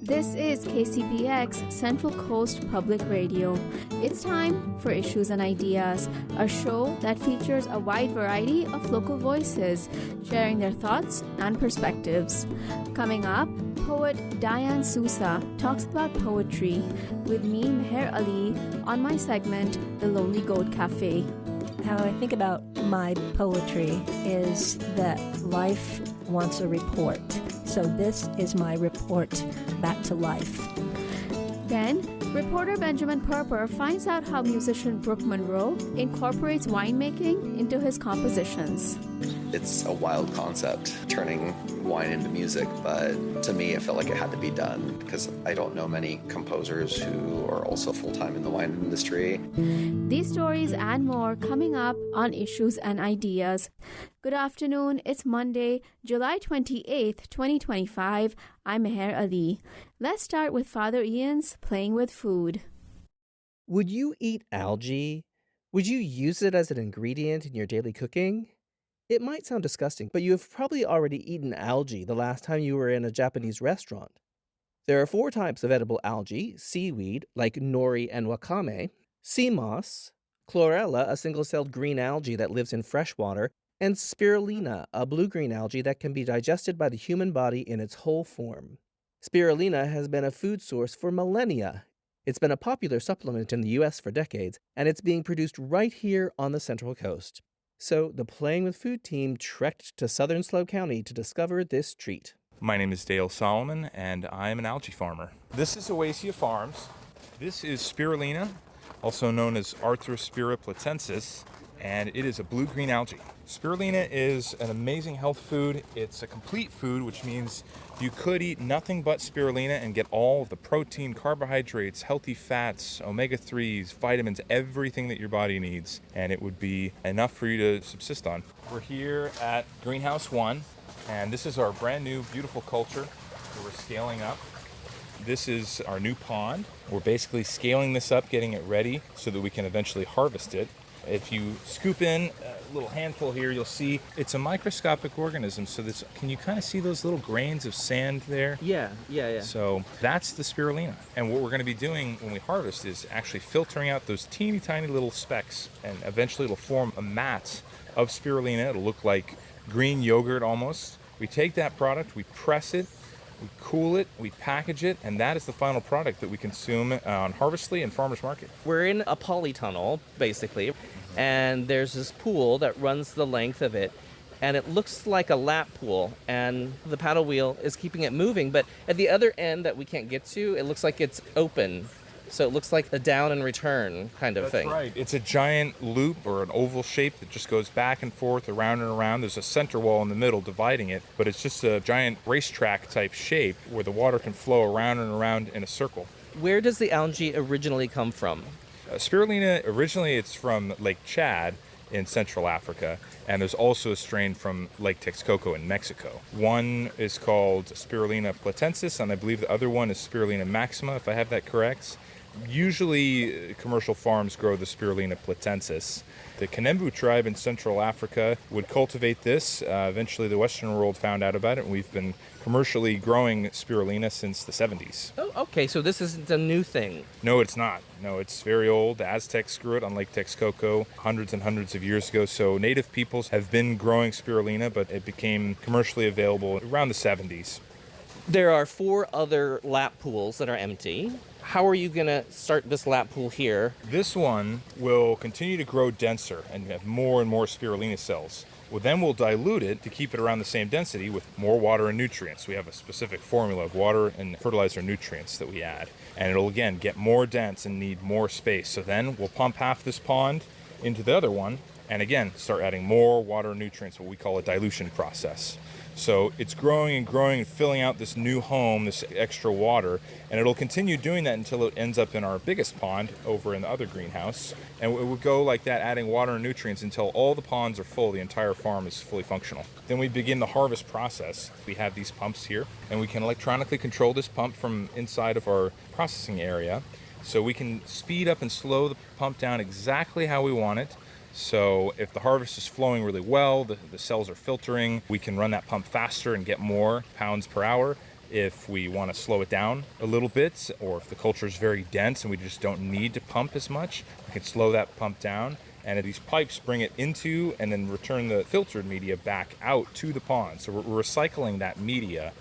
This is KCBX Central Coast Public Radio. It's time for Issues and Ideas, a show that features a wide variety of local voices sharing their thoughts and perspectives. Coming up, poet Dian Sousa talks about poetry with me, Meher Ali, on my segment, The Lonely Goat Cafe. How I think about my poetry is that life wants a report. So this is my report back to life. Then, reporter Benjamin Purper finds out how musician Brook Monroe incorporates winemaking into his compositions. It's a wild concept, turning wine into music, but to me it felt like it had to be done because I don't know many composers who are also full-time in the wine industry. These stories and more coming up on Issues and Ideas. Good afternoon, it's Monday, July 28th, 2025. I'm Meher Ali. Let's start with Father Ian's Playing with Food. Would you eat algae? Would you use it as an ingredient in your daily cooking? It might sound disgusting, but you have probably already eaten algae the last time you were in a Japanese restaurant. There are 4 types of edible algae: seaweed, like nori and wakame, sea moss, chlorella, a single-celled green algae that lives in fresh water, and spirulina, a blue-green algae that can be digested by the human body in its whole form. Spirulina has been a food source for millennia. It's been a popular supplement in the U.S. for decades, and it's being produced right here on the Central Coast. So the Playing with Food team trekked to southern Slough County to discover this treat. My name is Dale Solomon, and I am an algae farmer. This is Oasia Farms. This is spirulina, also known as Arthrospira platensis, and it is a blue-green algae. Spirulina is an amazing health food. It's a complete food, which means you could eat nothing but spirulina and get all of the protein, carbohydrates, healthy fats, omega-3s, vitamins, everything that your body needs, and it would be enough for you to subsist on. We're here at Greenhouse 1, and this is our brand new, beautiful culture that we're scaling up. This is our new pond. We're basically scaling this up, getting it ready so that we can eventually harvest it. If you scoop in a little handful here, you'll see it's a microscopic organism. So can you kind of see those little grains of sand there? Yeah. So that's the spirulina. And what we're going to be doing when we harvest is actually filtering out those teeny tiny little specks. And eventually it'll form a mat of spirulina. It'll look like green yogurt almost. We take that product, we press it, we cool it, we package it, and that is the final product that we consume on Harvestly and Farmers Market. We're in a polytunnel, basically, and there's this pool that runs the length of it, and it looks like a lap pool, and the paddle wheel is keeping it moving, but at the other end that we can't get to, it looks like it's open. So it looks like a down and return kind of thing. That's right. It's a giant loop or an oval shape that just goes back and forth, around and around. There's a center wall in the middle dividing it, but it's just a giant racetrack type shape where the water can flow around and around in a circle. Where does the algae originally come from? Spirulina, originally it's from Lake Chad in Central Africa, and there's also a strain from Lake Texcoco in Mexico. One is called Spirulina platensis, and I believe the other one is Spirulina maxima, if I have that correct. Usually commercial farms grow the Spirulina platensis. The Kanembu tribe in Central Africa would cultivate this. Eventually the Western world found out about it, and we've been commercially growing spirulina since the 70s. Oh, okay, so this isn't a new thing. No, it's not. No, it's very old. The Aztecs grew it on Lake Texcoco hundreds and hundreds of years ago. So native peoples have been growing spirulina, but it became commercially available around the 70s. There are 4 other lap pools that are empty. How are you going to start this lap pool here? This one will continue to grow denser and have more and more spirulina cells. Well, then we'll dilute it to keep it around the same density with more water and nutrients. We have a specific formula of water and fertilizer nutrients that we add. And it'll, again, get more dense and need more space. So then we'll pump half this pond into the other one and, again, start adding more water and nutrients, what we call a dilution process. So it's growing and growing and filling out this new home, this extra water, and it'll continue doing that until it ends up in our biggest pond over in the other greenhouse. And it will go like that, adding water and nutrients until all the ponds are full, the entire farm is fully functional. Then we begin the harvest process. We have these pumps here, and we can electronically control this pump from inside of our processing area. So we can speed up and slow the pump down exactly how we want it. So if the harvest is flowing really well, the cells are filtering, we can run that pump faster and get more pounds per hour. If we want to slow it down a little bit, or if the culture is very dense and we just don't need to pump as much, we can slow that pump down. And these pipes bring it into and then return the filtered media back out to the pond. So we're recycling that media.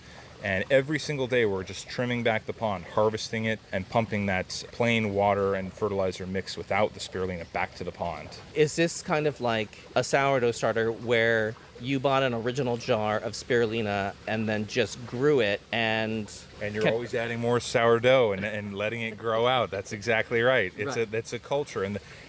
And every single day we're just trimming back the pond, harvesting it, and pumping that plain water and fertilizer mix without the spirulina back to the pond. Is this kind of like a sourdough starter where you bought an original jar of spirulina and then just grew it and you're always adding more sourdough and letting it grow out? That's exactly right. It's a culture.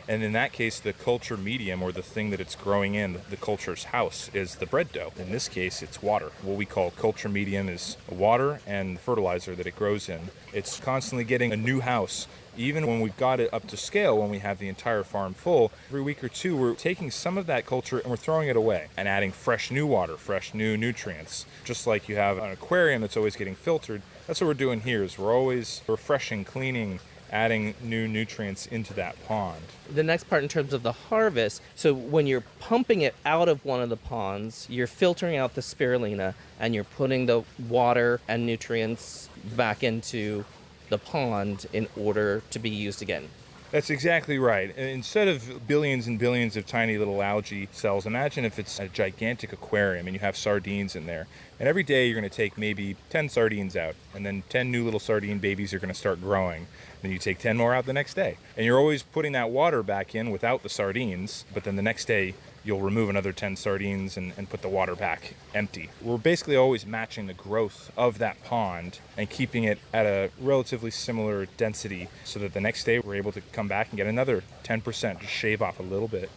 And in that case, the culture medium, or the thing that it's growing in, the culture's house, is the bread dough. In this case, it's water. What we call culture medium is water and fertilizer that it grows in. It's constantly getting a new house. Even when we've got it up to scale, when we have the entire farm full, every week or two, we're taking some of that culture and we're throwing it away and adding fresh new water, fresh new nutrients. Just like you have an aquarium that's always getting filtered, that's what we're doing here, is we're always refreshing, cleaning, adding new nutrients into that pond. The next part in terms of the harvest, so when you're pumping it out of one of the ponds, you're filtering out the spirulina and you're putting the water and nutrients back into the pond in order to be used again. That's exactly right. Instead of billions and billions of tiny little algae cells, imagine if it's a gigantic aquarium and you have sardines in there. And every day you're going to take maybe 10 sardines out, and then 10 new little sardine babies are going to start growing. Then you take 10 more out the next day. And you're always putting that water back in without the sardines, but then the next day you'll remove another 10 sardines and put the water back empty. We're basically always matching the growth of that pond and keeping it at a relatively similar density so that the next day we're able to come back and get another 10%, just shave off a little bit.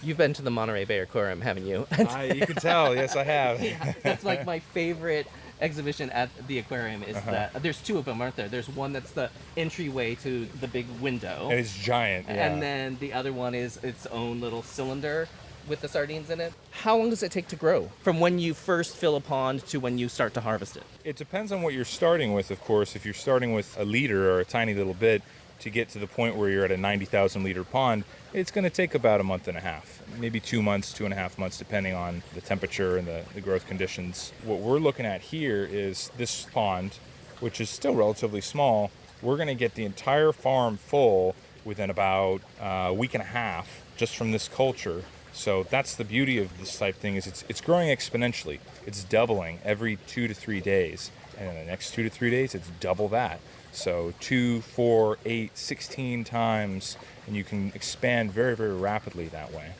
You've been to the Monterey Bay Aquarium, haven't you? You can tell, yes I have. Yeah, that's like my favorite exhibition at the aquarium is that there's two of them, aren't there? There's one that's the entryway to the big window. And it's giant, yeah. And then the other one is its own little cylinder with the sardines in it. How long does it take to grow from when you first fill a pond to when you start to harvest it? It depends on what you're starting with, of course. If you're starting with a liter or a tiny little bit to get to the point where you're at a 90,000 liter pond, it's going to take about a month and a half, maybe 2 months, 2.5 months, depending on the temperature and the growth conditions. What we're looking at here is this pond, which is still relatively small. We're going to get the entire farm full within about a week and a half just from this culture. So that's the beauty of this type thing, is it's growing exponentially. It's doubling every 2 to 3 days. And in the next 2 to 3 days, it's double that. So 2, 4, 8, 16 times, and you can expand very, very rapidly that way.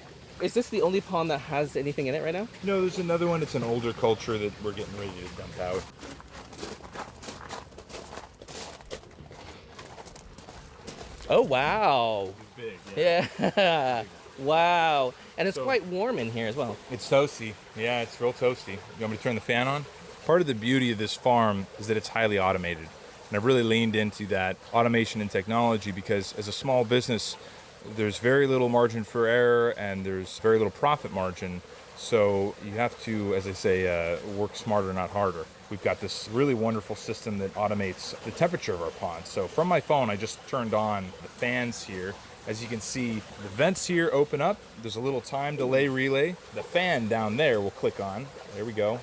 Is this the only pond that has anything in it right now? No, there's another one. It's an older culture that we're getting ready to dump out. Oh, wow. It's big, yeah. Yeah. Wow. And it's quite warm in here as well. It's toasty. Yeah, it's real toasty. You want me to turn the fan on? Part of the beauty of this farm is that it's highly automated. And I've really leaned into that automation and technology because as a small business, there's very little margin for error and there's very little profit margin. So you have to, as I say, work smarter, not harder. We've got this really wonderful system that automates the temperature of our pond. So from my phone, I just turned on the fans here. As you can see, the vents here open up. There's a little time delay relay. The fan down there will click on. There we go.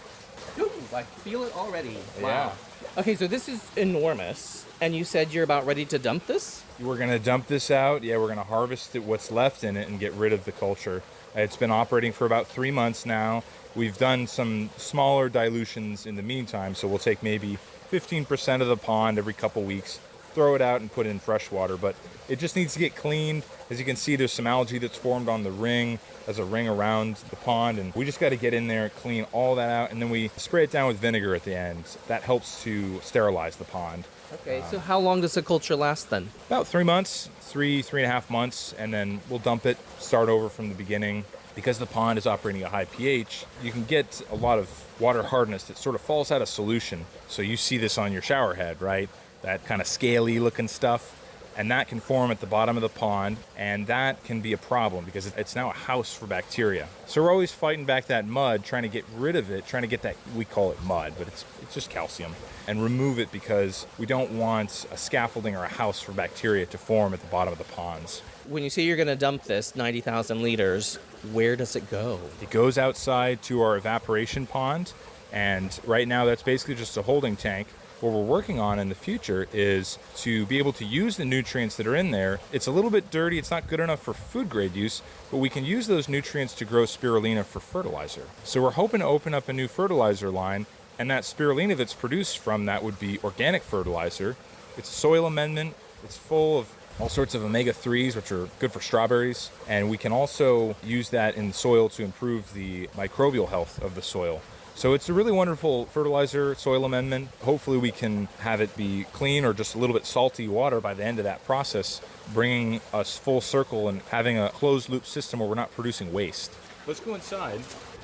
Ooh, I feel it already. Wow. Yeah. Okay, so this is enormous. And you said you're about ready to dump this? We're going to dump this out. Yeah, we're going to harvest what's left in it and get rid of the culture. It's been operating for about 3 months now. We've done some smaller dilutions in the meantime, so we'll take maybe 15% of the pond every couple weeks, throw it out and put it in fresh water, but it just needs to get cleaned. As you can see, there's some algae that's formed on the ring. There's a ring around the pond, and we just got to get in there, clean all that out, and then we spray it down with vinegar at the end. That helps to sterilize the pond. Okay, so how long does the culture last then? About 3 months, 3.5 months, and then we'll dump it, start over from the beginning. Because the pond is operating at high pH, you can get a lot of water hardness that sort of falls out of solution. So you see this on your shower head, right? That kind of scaly looking stuff. And that can form at the bottom of the pond, and that can be a problem because it's now a house for bacteria. So we're always fighting back that mud, trying to get rid of it, trying to get that, we call it mud, but it's just calcium, and remove it because we don't want a scaffolding or a house for bacteria to form at the bottom of the ponds. When you say you're going to dump this 90,000 liters, where does it go? It goes outside to our evaporation pond, And right now that's basically just a holding tank. What we're working on in the future is to be able to use the nutrients that are in there. It's a little bit dirty, it's not good enough for food grade use, but we can use those nutrients to grow spirulina for fertilizer. So we're hoping to open up a new fertilizer line, and that spirulina that's produced from that would be organic fertilizer. It's a soil amendment, it's full of all sorts of omega-3s, which are good for strawberries, and we can also use that in the soil to improve the microbial health of the soil. So it's a really wonderful fertilizer, soil amendment. Hopefully we can have it be clean or just a little bit salty water by the end of that process, bringing us full circle and having a closed loop system where we're not producing waste. Let's go inside.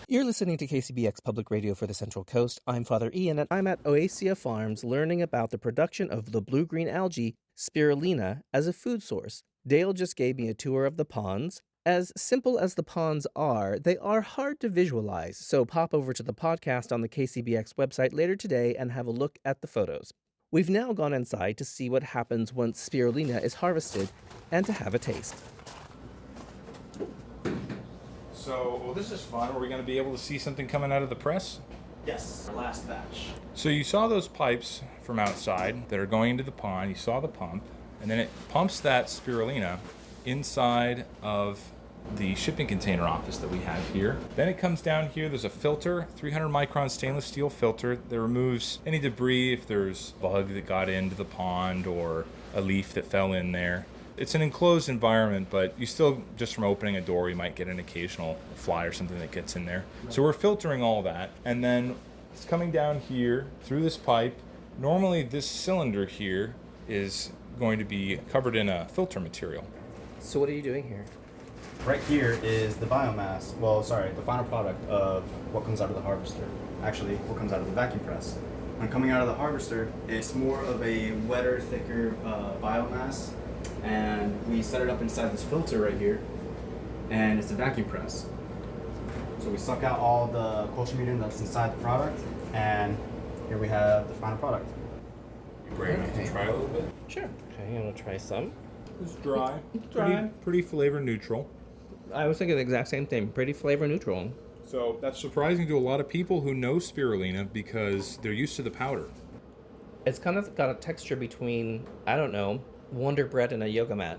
You're listening to KCBX Public Radio for the Central Coast. I'm Father Ian, and I'm at Oasia Farms learning about the production of the blue-green algae, spirulina, as a food source. Dale just gave me a tour of the ponds. As simple as the ponds are, they are hard to visualize, so pop over to the podcast on the KCBX website later today and have a look at the photos. We've now gone inside to see what happens once spirulina is harvested and to have a taste. So, well, this is fun. Are we going to be able to see something coming out of the press? Yes, our last batch. So you saw those pipes from outside that are going into the pond. You saw the pump, and then it pumps that spirulina inside of the shipping container office that we have here. Then it comes down here. There's a filter, 300 micron stainless steel filter that removes any debris if there's a bug that got into the pond or a leaf that fell in there. It's an enclosed environment, but you still, just from opening a door, you might get an occasional fly or something that gets in there. So we're filtering all that, and then it's coming down here through this pipe. Normally this cylinder here is going to be covered in a filter material. So what are you doing here? Right here is the biomass, the final product of what comes out of the harvester. Actually, what comes out of the vacuum press. When coming out of the harvester, it's more of a wetter, thicker biomass, and we set it up inside this filter right here, and it's a vacuum press. So we suck out all the culture medium that's inside the product, and here we have the final product. You brave enough to try a little bit? Sure. Okay, I'm going to try some. It's dry. Dry. Pretty flavor neutral. I was thinking the exact same thing. Pretty flavor neutral. So that's surprising to a lot of people who know spirulina because they're used to the powder. It's kind of got a texture between, I don't know, Wonder Bread and a yoga mat.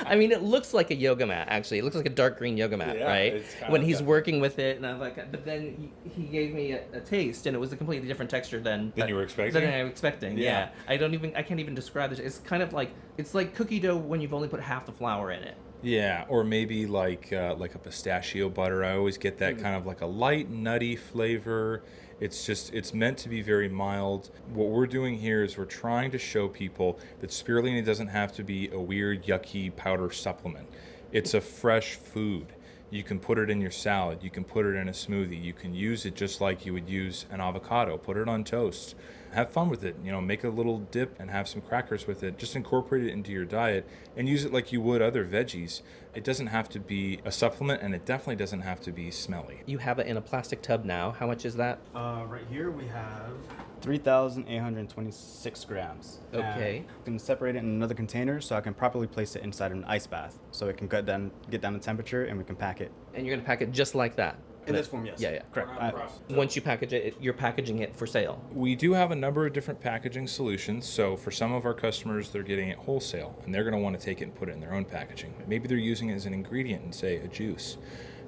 I mean, it looks like a yoga mat, actually. It looks like a dark green yoga mat, Yeah, right? it's kind When of he's that. working with it, and I'm like, but then he gave me a taste, and it was a completely different texture than you were expecting? Than I was expecting, Yeah. yeah. I can't even describe this. It's kind of like, it's like cookie dough when you've only put half the flour in it. Yeah, or maybe like a pistachio butter. I always get that kind of like a light, nutty flavor. It's meant to be very mild. What we're doing here is we're trying to show people that spirulina doesn't have to be a weird, yucky powder supplement. It's a fresh food. You can put it in your salad. You can put it in a smoothie. You can use it just like you would use an avocado. Put it on toast. Have fun with it. Make a little dip and have some crackers with it. Just incorporate it into your diet and use it like you would other veggies. It doesn't have to be a supplement, and it definitely doesn't have to be smelly. You have it in a plastic tub now. How much is that? Right here we have 3,826 grams. Okay. And I can separate it in another container so I can properly place it inside an ice bath so it can get down the temperature and we can pack it. And you're going to pack it just like that? In this form, yes. Yeah. Correct. Once you package it, you're packaging it for sale. We do have a number of different packaging solutions. So for some of our customers, they're getting it wholesale, and they're going to want to take it and put it in their own packaging. Maybe they're using it as an ingredient in, say, a juice.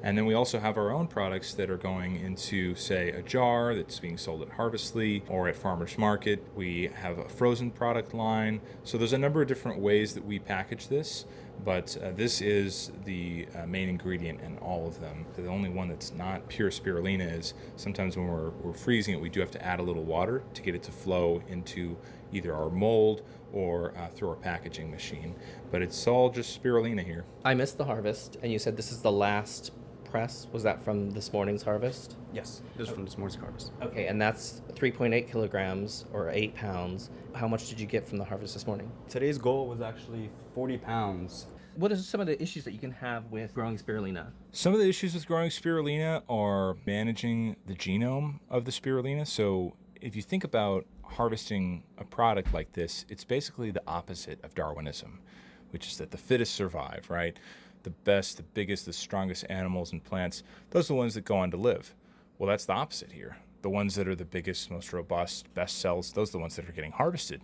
And then we also have our own products that are going into, say, a jar that's being sold at Harvestly or at Farmers Market. We have a frozen product line. So there's a number of different ways that we package this, but this is the main ingredient in all of them. The only one that's not pure spirulina is sometimes when we're freezing it, we do have to add a little water to get it to flow into either our mold or through our packaging machine. But it's all just spirulina here. I missed the harvest, and you said this is the last press. Was that from this morning's harvest? Yes, this is from this morning's harvest. Okay, and that's 3.8 kilograms or 8 pounds. How much did you get from the harvest this morning? Today's goal was actually 40 pounds. What are some of the issues that you can have with growing spirulina? Some of the issues with growing spirulina are managing the genome of the spirulina. So if you think about harvesting a product like this, it's basically the opposite of Darwinism, which is that the fittest survive, right? The best, the biggest, the strongest animals and plants, those are the ones that go on to live. Well, that's the opposite here. The ones that are the biggest, most robust, best cells, those are the ones that are getting harvested.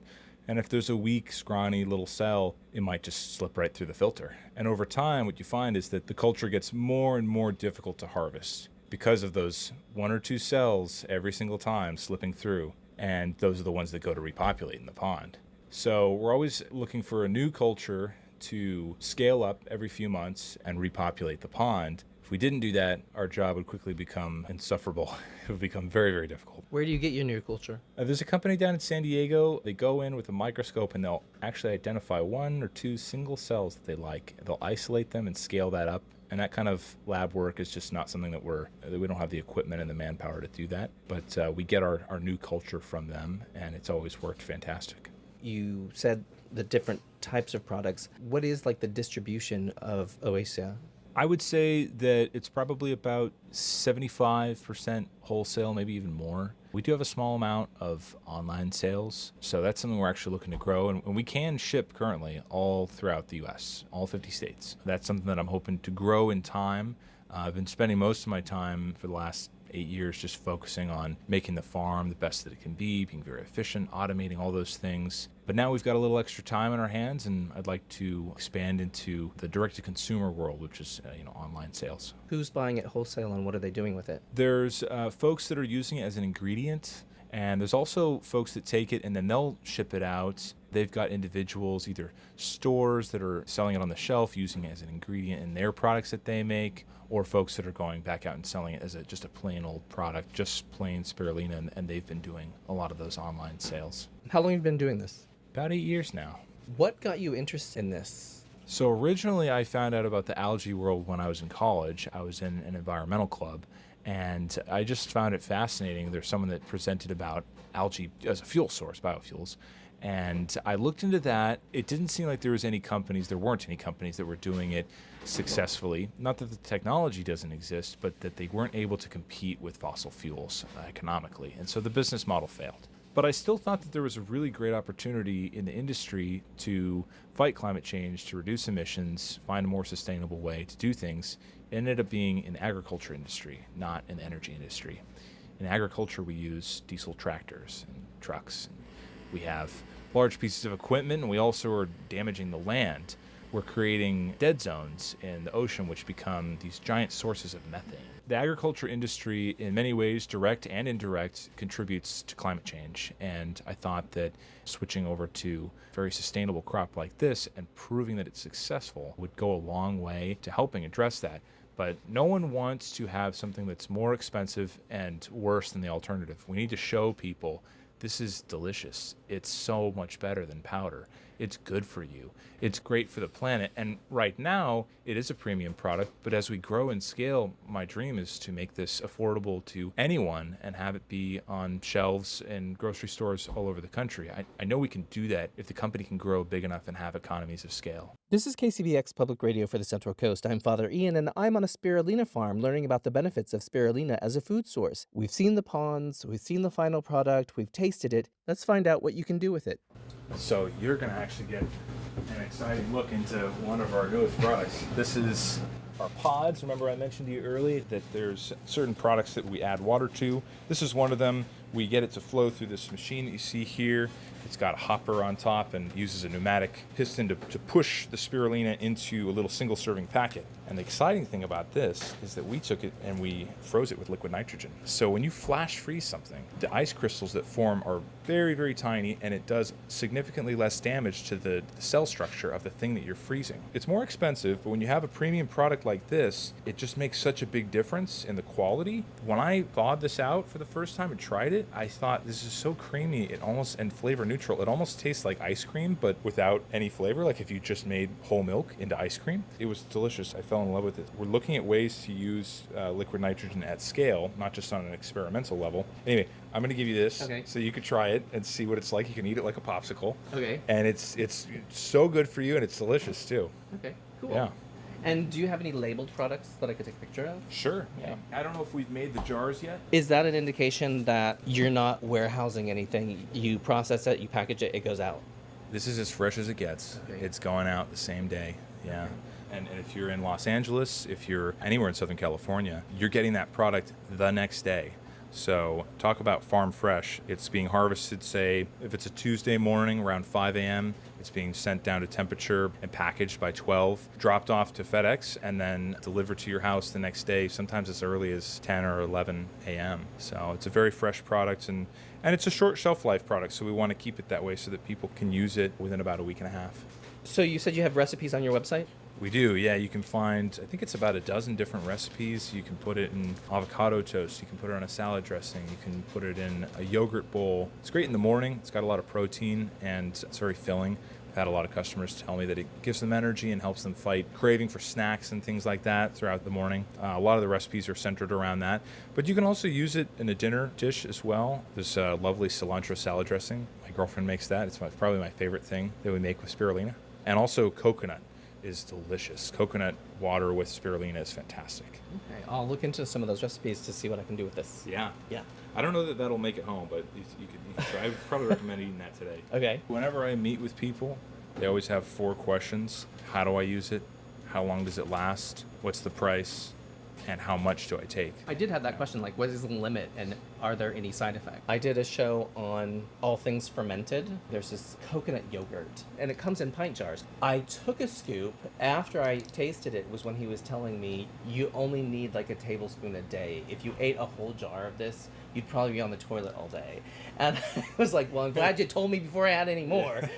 And if there's a weak, scrawny little cell, it might just slip right through the filter. And over time, what you find is that the culture gets more and more difficult to harvest because of those 1 or 2 cells every single time slipping through. And those are the ones that go to repopulate in the pond. So we're always looking for a new culture to scale up every few months and repopulate the pond. If we didn't do that, our job would quickly become insufferable. It would become very, very difficult. Where do you get your new culture? There's a company down in San Diego. They go in with a microscope and they'll actually identify 1 or 2 single cells that they like. They'll isolate them and scale that up. And that kind of lab work is just not something that we don't have the equipment and the manpower to do that. But we get our new culture from them, and it's always worked fantastic. You said the different types of products. What is like the distribution of Oasia? I would say that it's probably about 75% wholesale, maybe even more. We do have a small amount of online sales, so that's something we're actually looking to grow, and we can ship currently all throughout the U.S., all 50 states. That's something that I'm hoping to grow in time. I've been spending most of my time for the last 8 years just focusing on making the farm the best that it can be, being very efficient, automating all those things. But now we've got a little extra time in our hands, and I'd like to expand into the direct-to-consumer world, which is online sales. Who's buying it wholesale, and what are they doing with it? There's folks that are using it as an ingredient, and there's also folks that take it and then they'll ship it out. They've got individuals, either stores that are selling it on the shelf, using it as an ingredient in their products that they make, or folks that are going back out and selling it as just a plain old product, just plain spirulina, and they've been doing a lot of those online sales. How long have you been doing this? About 8 years now. What got you interested in this? So originally I found out about the algae world when I was in college. I was in an environmental club, and I just found it fascinating. There's someone that presented about algae as a fuel source, biofuels. And I looked into that. It didn't seem like there weren't any companies that were doing it successfully. Not that the technology doesn't exist, but that they weren't able to compete with fossil fuels economically. And so the business model failed. But I still thought that there was a really great opportunity in the industry to fight climate change, to reduce emissions, find a more sustainable way to do things. It ended up being an agriculture industry, not an energy industry. In agriculture, we use diesel tractors and trucks. We have large pieces of equipment, and we also are damaging the land. We're creating dead zones in the ocean, which become these giant sources of methane. The agriculture industry, in many ways, direct and indirect, contributes to climate change. And I thought that switching over to a very sustainable crop like this and proving that it's successful would go a long way to helping address that. But no one wants to have something that's more expensive and worse than the alternative. We need to show people this is delicious. It's so much better than powder. It's good for you. It's great for the planet. And right now, it is a premium product. But as we grow and scale, my dream is to make this affordable to anyone and have it be on shelves in grocery stores all over the country. I know we can do that if the company can grow big enough and have economies of scale. This is KCBX Public Radio for the Central Coast. I'm Father Ian, and I'm on a spirulina farm learning about the benefits of spirulina as a food source. We've seen the ponds, we've seen the final product, we've tasted it. Let's find out what you can do with it. So you're going to actually get an exciting look into one of our newest products. This is our pods. Remember I mentioned to you earlier that there's certain products that we add water to. This is one of them. We get it to flow through this machine that you see here. It's got a hopper on top and uses a pneumatic piston to push the spirulina into a little single serving packet. And the exciting thing about this is that we took it and we froze it with liquid nitrogen. So when you flash freeze something, the ice crystals that form are very, very tiny, and it does significantly less damage to the cell structure of the thing that you're freezing. It's more expensive, but when you have a premium product like this, it just makes such a big difference in the quality. When I thawed this out for the first time and tried it, I thought this is so creamy, and flavor neutral. It almost tastes like ice cream, but without any flavor, like if you just made whole milk into ice cream. It was delicious. I fell in love with it. We're looking at ways to use liquid nitrogen at scale, not just on an experimental level. Anyway, I'm going to give you this so you could try it and see what it's like. You can eat it like a popsicle. Okay. And it's so good for you, and it's delicious too. Okay, cool. Yeah. And do you have any labeled products that I could take a picture of? Sure. Yeah. I don't know if we've made the jars yet. Is that an indication that you're not warehousing anything? You process it, you package it, it goes out? This is as fresh as it gets. Okay. It's going out the same day. Yeah. And if you're in Los Angeles, if you're anywhere in Southern California, you're getting that product the next day. So talk about farm fresh. It's being harvested, say, if it's a Tuesday morning around 5 a.m., it's being sent down to temperature and packaged by 12, dropped off to FedEx, and then delivered to your house the next day, sometimes as early as 10 or 11 a.m. So it's a very fresh product, and it's a short shelf life product, so we want to keep it that way so that people can use it within about a week and a half. So you said you have recipes on your website? We do, yeah. You can find, I think it's about a dozen different recipes. You can put it in avocado toast. You can put it on a salad dressing. You can put it in a yogurt bowl. It's great in the morning. It's got a lot of protein, and it's very filling. I've had a lot of customers tell me that it gives them energy and helps them fight craving for snacks and things like that throughout the morning. A lot of the recipes are centered around that. But you can also use it in a dinner dish as well. There's a lovely cilantro salad dressing. My girlfriend makes that. It's probably my favorite thing that we make with spirulina. And also coconut is delicious. Coconut water with spirulina is fantastic. Okay, I'll look into some of those recipes to see what I can do with this. Yeah. Yeah. I don't know that that'll make it home, but you could try. I would probably recommend eating that today. Okay. Whenever I meet with people, they always have 4 questions. How do I use it? How long does it last? What's the price? And how much do I take? I did have that question, like, what is the limit, and are there any side effects? I did a show on all things fermented. There's this coconut yogurt, and it comes in pint jars. I took a scoop. After I tasted it was when he was telling me you only need like a tablespoon a day. If you ate a whole jar of this, you'd probably be on the toilet all day. And I was like, well, I'm glad you told me before I had any more.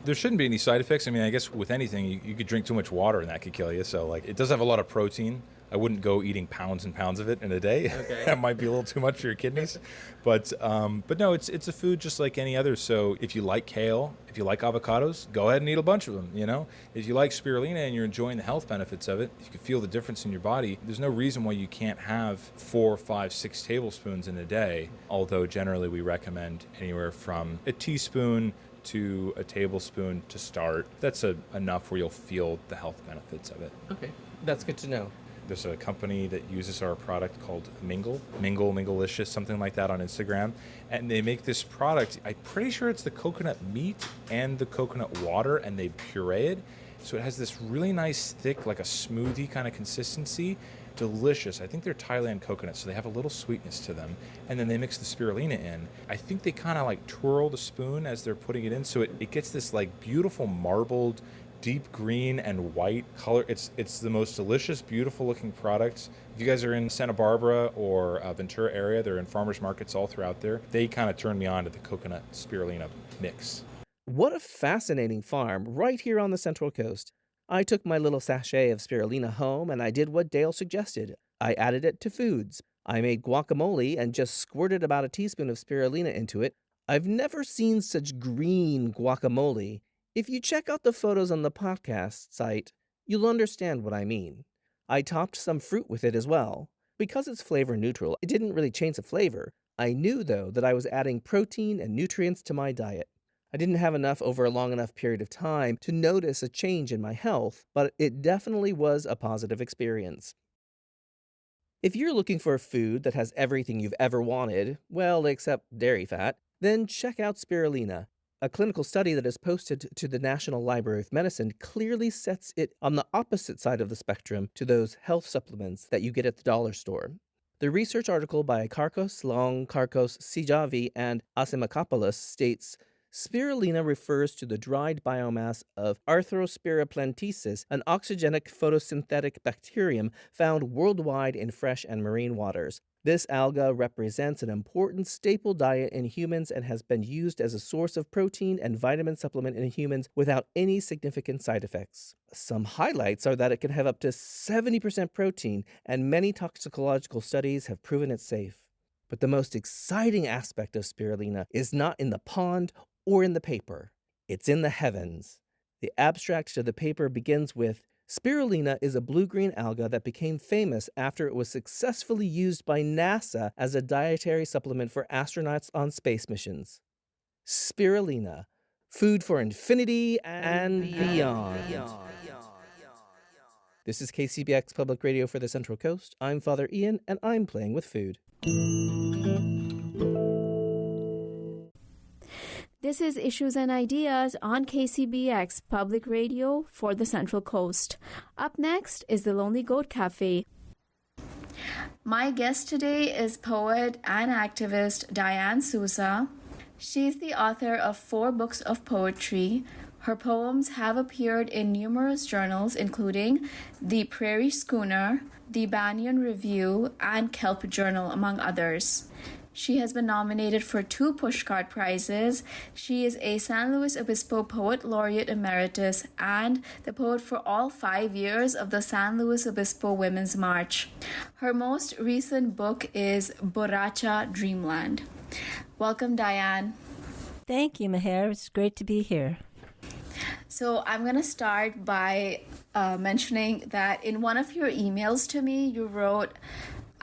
There shouldn't be any side effects. I mean, I guess with anything, you could drink too much water and that could kill you. So, like, it does have a lot of protein. I wouldn't go eating pounds and pounds of it in a day. Okay. That might be a little too much for your kidneys. But no, it's a food just like any other. So if you like kale, if you like avocados, go ahead and eat a bunch of them, you know? If you like spirulina and you're enjoying the health benefits of it, you can feel the difference in your body. There's no reason why you can't have 4, 5, 6 tablespoons in a day, although generally we recommend anywhere from a teaspoon to a tablespoon to start. That's enough where you'll feel the health benefits of it. Okay, that's good to know. There's a company that uses our product called Minglelicious, something like that on Instagram. And they make this product, I'm pretty sure it's the coconut meat and the coconut water, and they puree it. So it has this really nice, thick, like a smoothie kind of consistency. Delicious. I think they're Thailand coconuts, so they have a little sweetness to them. And then they mix the spirulina in. I think they kind of like twirl the spoon as they're putting it in, so it gets this like beautiful marbled, deep green and white color. It's the most delicious, beautiful looking product. If you guys are in Santa Barbara or Ventura area, they're in farmers markets all throughout there. They kind of turned me on to the coconut spirulina mix. What a fascinating farm right here on the Central Coast. I took my little sachet of spirulina home and I did what Dale suggested. I added it to foods. I made guacamole and just squirted about a teaspoon of spirulina into it. I've never seen such green guacamole. If you check out the photos on the podcast site, you'll understand what I mean. I topped some fruit with it as well. Because it's flavor neutral, it didn't really change the flavor. I knew, though, that I was adding protein and nutrients to my diet. I didn't have enough over a long enough period of time to notice a change in my health, but it definitely was a positive experience. If you're looking for a food that has everything you've ever wanted, well, except dairy fat, then check out spirulina. A clinical study that is posted to the National Library of Medicine clearly sets it on the opposite side of the spectrum to those health supplements that you get at the dollar store. The research article by Karkos, Long, Karkos, Sijavi, and Asimakopoulos states, spirulina refers to the dried biomass of Arthrospira plantisis, an oxygenic photosynthetic bacterium found worldwide in fresh and marine waters. This alga represents an important staple diet in humans and has been used as a source of protein and vitamin supplement in humans without any significant side effects. Some highlights are that it can have up to 70% protein, and many toxicological studies have proven it safe. But the most exciting aspect of spirulina is not in the pond or in the paper. It's in the heavens. The abstract to the paper begins with, spirulina is a blue-green alga that became famous after it was successfully used by NASA as a dietary supplement for astronauts on space missions. Spirulina, food for infinity and beyond. This is KCBX Public Radio for the Central Coast. I'm Father Ian, and I'm playing with food. This is Issues and Ideas on KCBX, public radio for the Central Coast. Up next is the Lonely Goat Cafe. My guest today is poet and activist Dian Sousa. She's the author of 4 books of poetry. Her poems have appeared in numerous journals, including The Prairie Schooner, The Banyan Review, and Kelp Journal, among others. She has been nominated for 2 Pushcart Prizes. She is a San Luis Obispo Poet Laureate Emeritus and the poet for all 5 years of the San Luis Obispo Women's March. Her most recent book is Borracha Dreamland. Welcome, Dian. Thank you, Meher. It's great to be here. So I'm going to start by mentioning that in one of your emails to me, you wrote,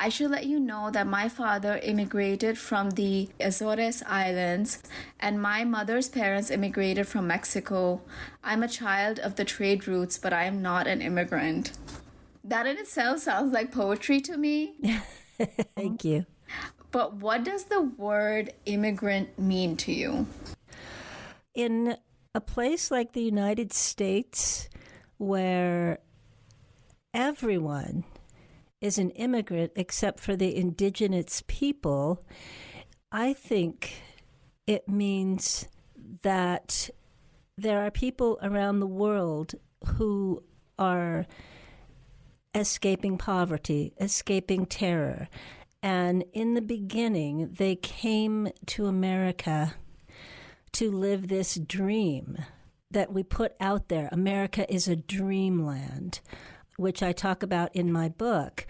I should let you know that my father immigrated from the Azores Islands and my mother's parents immigrated from Mexico. I'm a child of the trade routes, but I am not an immigrant. That in itself sounds like poetry to me. Thank you. But what does the word immigrant mean to you? In a place like the United States, where everyone is an immigrant except for the indigenous people, I think it means that there are people around the world who are escaping poverty, escaping terror. And in the beginning, they came to America to live this dream that we put out there. America is a dreamland, which I talk about in my book,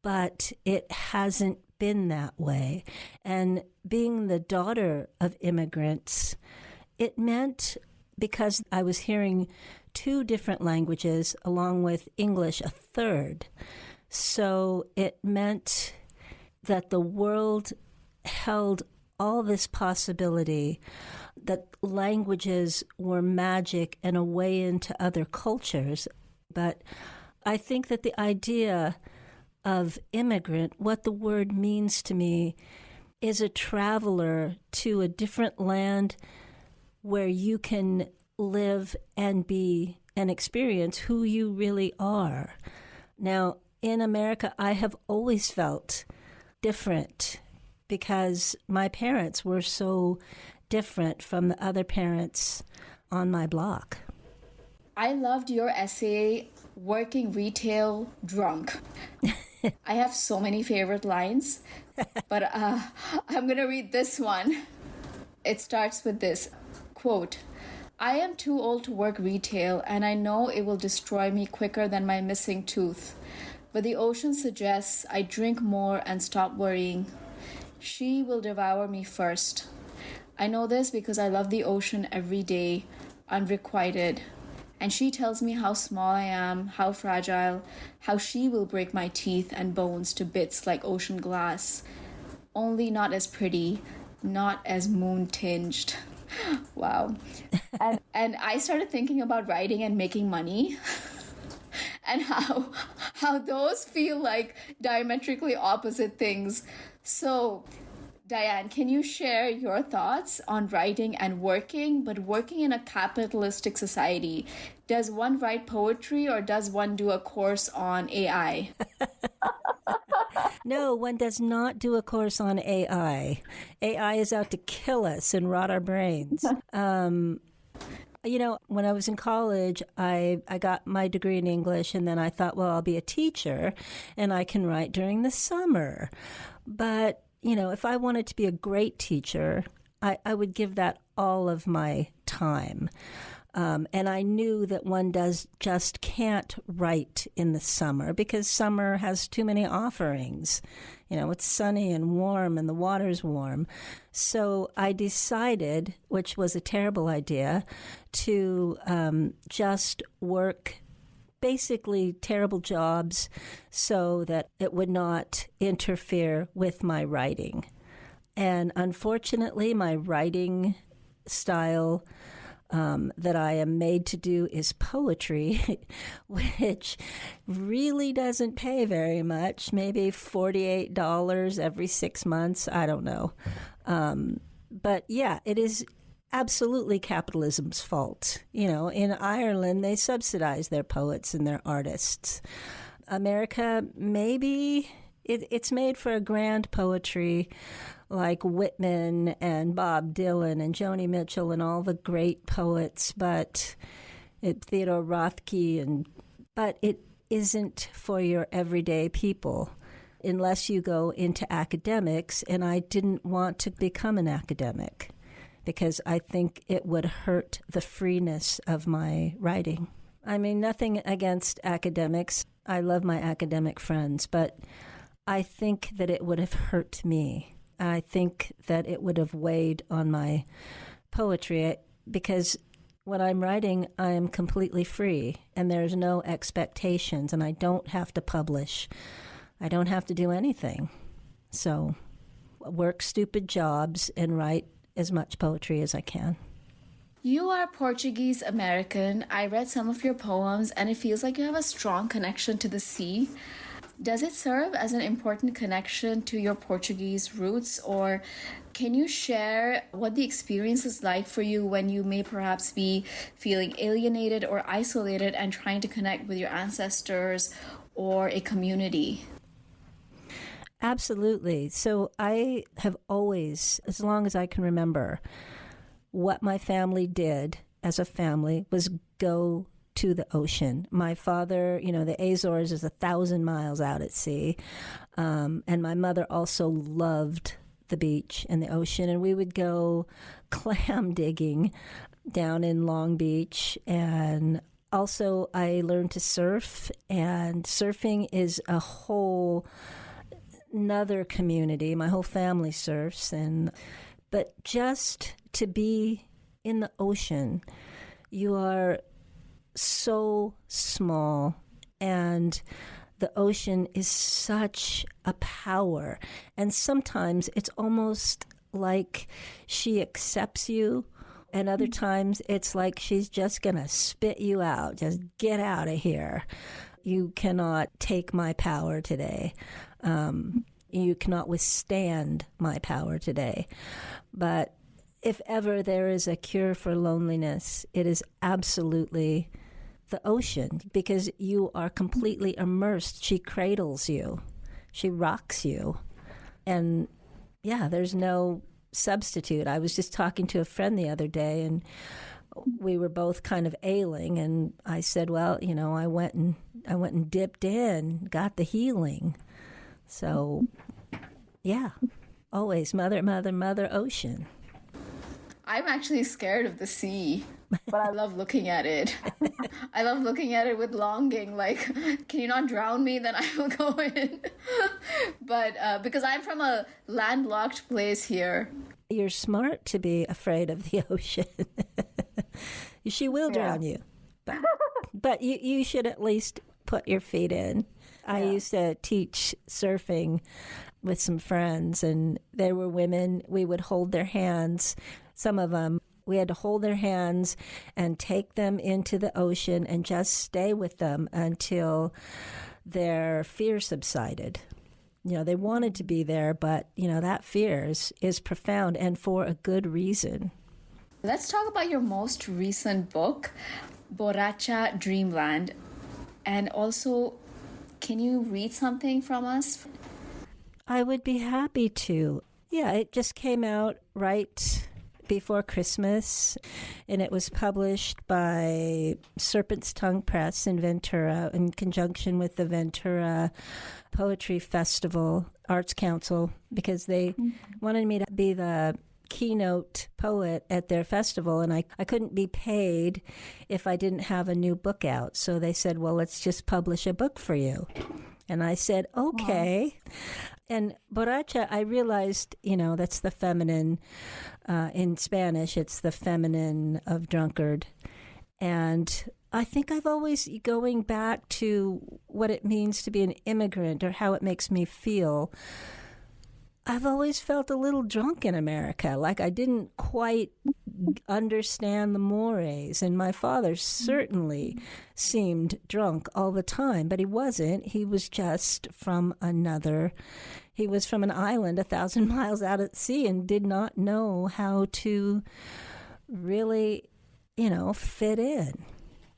but it hasn't been that way. And being the daughter of immigrants, it meant, because I was hearing 2 different languages along with English, a third, so it meant that the world held all this possibility, that languages were magic and a way into other cultures. But I think that the idea of immigrant, what the word means to me, is a traveler to a different land where you can live and be and experience who you really are. Now, in America, I have always felt different because my parents were so different from the other parents on my block. I loved your essay, Working Retail Drunk. I have so many favorite lines, but I'm going to read this one. It starts with this, quote, I am too old to work retail, and I know it will destroy me quicker than my missing tooth. But the ocean suggests I drink more and stop worrying. She will devour me first. I know this because I love the ocean every day, unrequited. And she tells me how small I am, how fragile, how she will break my teeth and bones to bits like ocean glass. Only not as pretty, not as moon-tinged. Wow. And I started thinking about writing and making money. And how those feel like diametrically opposite things. So, Dian, can you share your thoughts on writing and working, but working in a capitalistic society? Does one write poetry or does one do a course on AI? No, one does not do a course on AI. AI is out to kill us and rot our brains. You know, when I was in college, I got my degree in English, and then I thought, well, I'll be a teacher, and I can write during the summer. But, you know, if I wanted to be a great teacher, I would give that all of my time. And I knew that one just can't write in the summer because summer has too many offerings. You know, it's sunny and warm and the water's warm. So I decided, which was a terrible idea, to just work basically terrible jobs so that it would not interfere with my writing. And unfortunately, my writing style that I am made to do is poetry, which really doesn't pay very much, maybe $48 every 6 months. I don't know. But yeah, it is absolutely capitalism's fault. In Ireland, they subsidize their poets and their artists. America, maybe it's made for a grand poetry like Whitman and Bob Dylan and Joni Mitchell and all the great poets, but Theodore Rothke, but it isn't for your everyday people unless you go into academics, and I didn't want to become an academic because I think it would hurt the freeness of my writing. I mean, nothing against academics. I love my academic friends, but I think that it would have hurt me. I think that it would have weighed on my poetry because when I'm writing, I am completely free and there's no expectations and I don't have to publish. I don't have to do anything. So work stupid jobs and write as much poetry as I can. You are Portuguese American. I read some of your poems and it feels like you have a strong connection to the sea. Does it serve as an important connection to your Portuguese roots, or can you share what the experience is like for you when you may perhaps be feeling alienated or isolated and trying to connect with your ancestors or a community? Absolutely. So I have always, as long as I can remember, what my family did as a family was go to the ocean. My father, the Azores is 1,000 miles out at sea. And my mother also loved the beach and the ocean. And we would go clam digging down in Long Beach. And also I learned to surf. And surfing is a whole another community. My whole family surfs. But just to be in the ocean, you are so small, and the ocean is such a power. And sometimes it's almost like she accepts you, and other times it's like she's just going to spit you out. Just get out of here. You cannot take my power today. You cannot withstand my power today. But if ever there is a cure for loneliness, it is absolutely the ocean, because you are completely immersed. She cradles you. She rocks you. And yeah, there's no substitute. I was just talking to a friend the other day, and we were both kind of ailing, and I said, well, I went and dipped in, got the healing. So yeah, always mother, mother, mother ocean. I'm actually scared of the sea, but I love looking at it. I love looking at it with longing. Like, can you not drown me? Then I will go in. But because I'm from a landlocked place here. You're smart to be afraid of the ocean. She will drown you. But you should at least put your feet in. I used to teach surfing with some friends, and they were women. We would hold their hands. Some of them, we had to hold their hands and take them into the ocean and just stay with them until their fear subsided. They wanted to be there, but, that fear is profound and for a good reason. Let's talk about your most recent book, Borracha Dreamland. And also, can you read something from us? I would be happy to. Yeah, it just came out right before Christmas, and it was published by Serpent's Tongue Press in Ventura in conjunction with the Ventura Poetry Festival Arts Council, because they wanted me to be the keynote poet at their festival, and I couldn't be paid if I didn't have a new book out. So they said, well, let's just publish a book for you. And I said, okay. Wow. And borracha, I realized, that's the feminine. In Spanish, it's the feminine of drunkard. And I think I've always, going back to what it means to be an immigrant or how it makes me feel, I've always felt a little drunk in America, like I didn't quite understand the mores. And my father certainly seemed drunk all the time, but he wasn't. He was just he was from an island 1,000 miles out at sea and did not know how to really, fit in,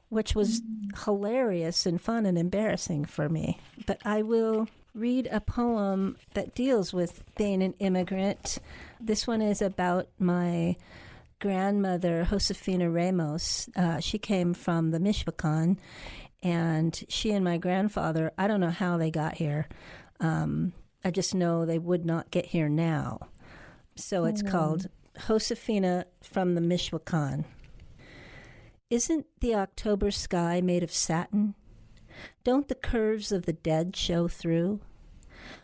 which was hilarious and fun and embarrassing for me. But I will read a poem that deals with being an immigrant. This one is about my grandmother, Josefina Ramos. She came from the Michoacan, and she and my grandfather, I don't know how they got here. I just know they would not get here now. So it's called Josefina from the Michoacan. Isn't the October sky made of satin? Don't the curves of the dead show through?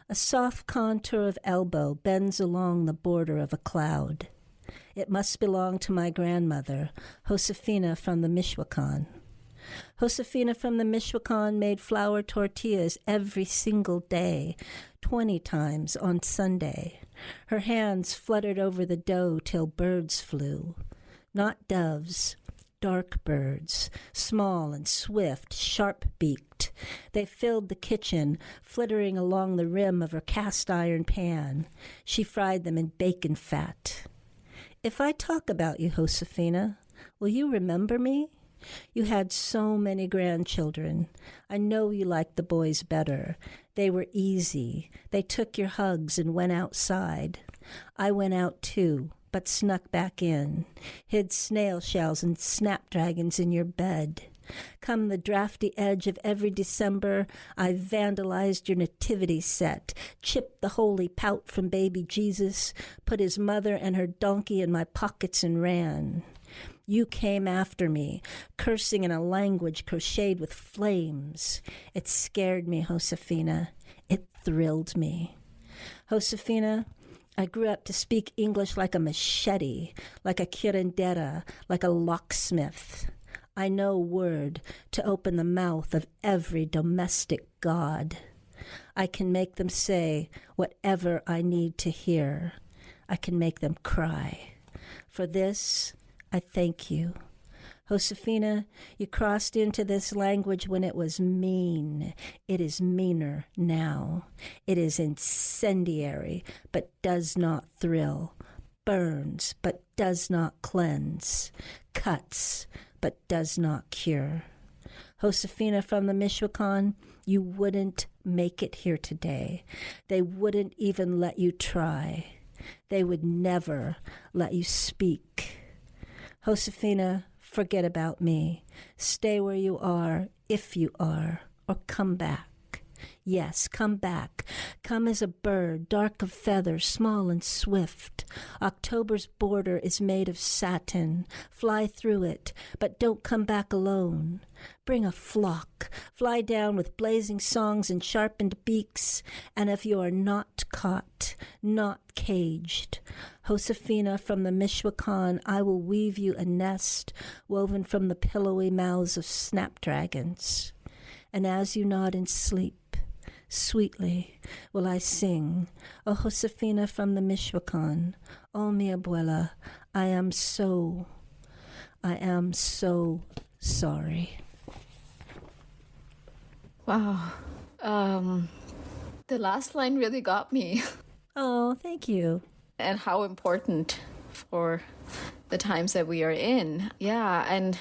A soft contour of elbow bends along the border of a cloud. It must belong to my grandmother, Josefina from the Michoacan. Josefina from the Michoacan made flour tortillas every single day, 20 times on Sunday. Her hands fluttered over the dough till birds flew. Not doves, dark birds, small and swift, sharp-beaked. They filled the kitchen, flittering along the rim of her cast-iron pan. She fried them in bacon fat. If I talk about you, Josefina, will you remember me? You had so many grandchildren. I know you liked the boys better. They were easy. They took your hugs and went outside. I went out too, but snuck back in, hid snail shells and snapdragons in your bed. Come the drafty edge of every December, I vandalized your nativity set, chipped the holy pout from baby Jesus, put his mother and her donkey in my pockets and ran. You came after me, cursing in a language crocheted with flames. It scared me, Josefina. It thrilled me. Josefina, I grew up to speak English like a machete, like a curandera, like a locksmith. I know word to open the mouth of every domestic god. I can make them say whatever I need to hear. I can make them cry. For this, I thank you. Josefina, you crossed into this language when it was mean. It is meaner now. It is incendiary, but does not thrill. Burns, but does not cleanse. Cuts, but does not cure. Josefina from the Michoacan, you wouldn't make it here today. They wouldn't even let you try. They would never let you speak. Josefina, forget about me. Stay where you are, if you are, or come back. Yes, come back. Come as a bird, dark of feather, small and swift. October's border is made of satin. Fly through it, but don't come back alone. Bring a flock. Fly down with blazing songs and sharpened beaks. And if you are not caught, not caged, Josefina from the Michoacan, I will weave you a nest woven from the pillowy mouths of snapdragons. And as you nod in sleep, sweetly will I sing, O Josefina from the Michoacan, O mi abuela, I am so sorry. Wow. The last line really got me. Oh, thank you. And how important for the times that we are in. Yeah, and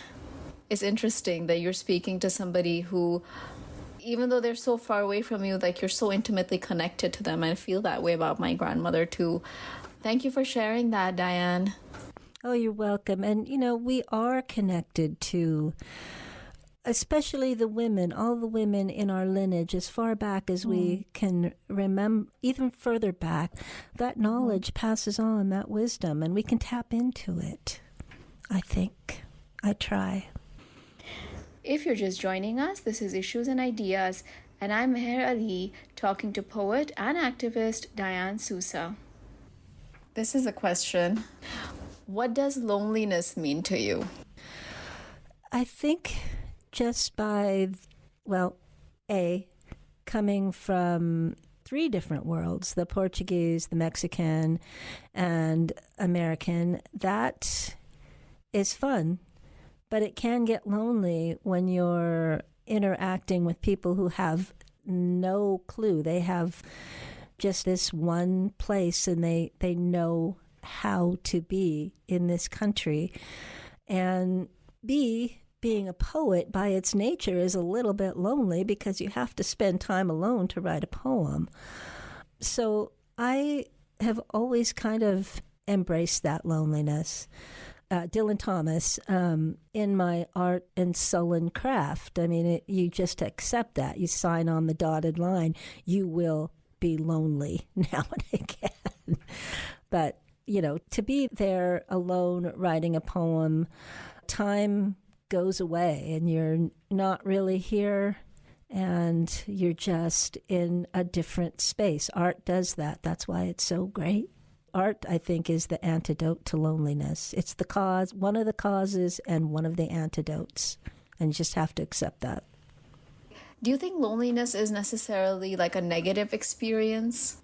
it's interesting that you're speaking to somebody who, even though they're so far away from you, like you're so intimately connected to them. And I feel that way about my grandmother too. Thank you for sharing that, Diane. Oh, you're welcome. And, we are connected to, especially the women, all the women in our lineage, as far back as we can remember, even further back. That knowledge passes on, that wisdom, and we can tap into it, I think. I try. If you're just joining us, this is Issues and Ideas, and I'm Meher Ali talking to poet and activist Dian Sousa. This is a question. What does loneliness mean to you? I think just by, coming from 3 different worlds, the Portuguese, the Mexican, and American, that is fun. But it can get lonely when you're interacting with people who have no clue. They have just this one place and they know how to be in this country. And B, being a poet by its nature is a little bit lonely because you have to spend time alone to write a poem. So I have always kind of embraced that loneliness. Dylan Thomas, in my art and sullen craft. I mean, you just accept that. You sign on the dotted line. You will be lonely now and again. But, to be there alone writing a poem, time goes away and you're not really here and you're just in a different space. Art does that. That's why it's so great. Art, I think, is the antidote to loneliness. It's the cause, one of the causes and one of the antidotes. And you just have to accept that. Do you think loneliness is necessarily like a negative experience?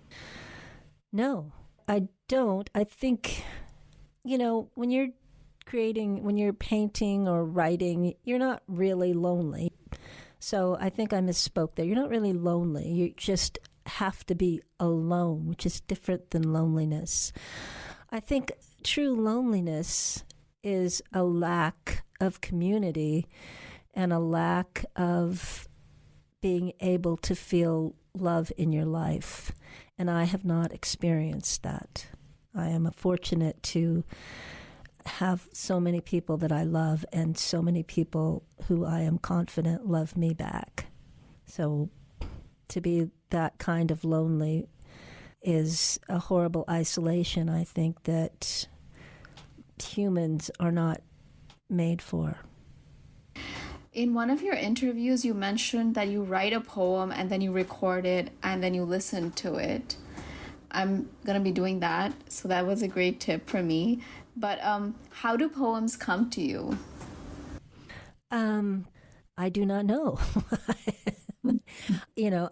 No, I don't. I think, when you're creating, when you're painting or writing, you're not really lonely. So I think I misspoke there. You're not really lonely. You just have to be alone, which is different than loneliness. I think true loneliness is a lack of community and a lack of being able to feel love in your life. And I have not experienced that. I am fortunate to have so many people that I love and so many people who I am confident love me back. So to be that kind of lonely is a horrible isolation, I think, that humans are not made for. In one of your interviews, you mentioned that you write a poem and then you record it and then you listen to it. I'm going to be doing that, so that was a great tip for me. But how do poems come to you? I do not know.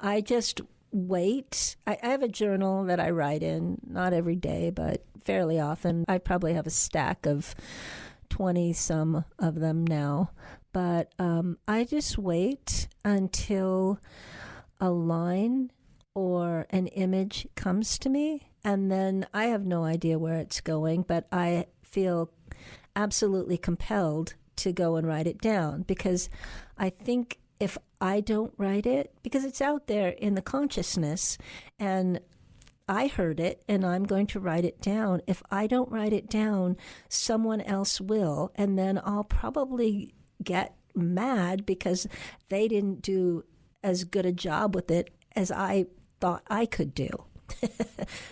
I just wait. I have a journal that I write in, not every day, but fairly often. I probably have a stack of 20-some of them now. But I just wait until a line or an image comes to me, and then I have no idea where it's going, but I feel absolutely compelled to go and write it down, because I think if I don't write it, because it's out there in the consciousness and I heard it and I'm going to write it down. If I don't write it down, someone else will, and then I'll probably get mad because they didn't do as good a job with it as I thought I could do.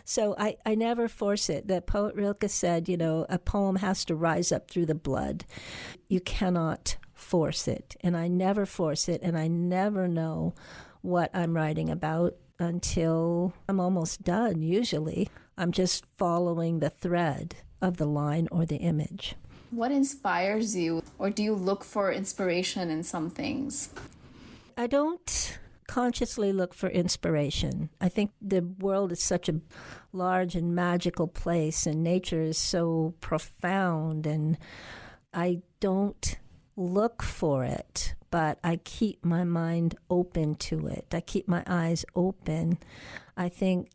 So I never force it. The poet Rilke said, a poem has to rise up through the blood. You cannot force it. And I never force it, and I never know what I'm writing about until I'm almost done, usually. I'm just following the thread of the line or the image. What inspires you, or do you look for inspiration in some things? I don't consciously look for inspiration. I think the world is such a large and magical place, and nature is so profound, and I don't look for it, but I keep my mind open to it. I keep my eyes open. I think,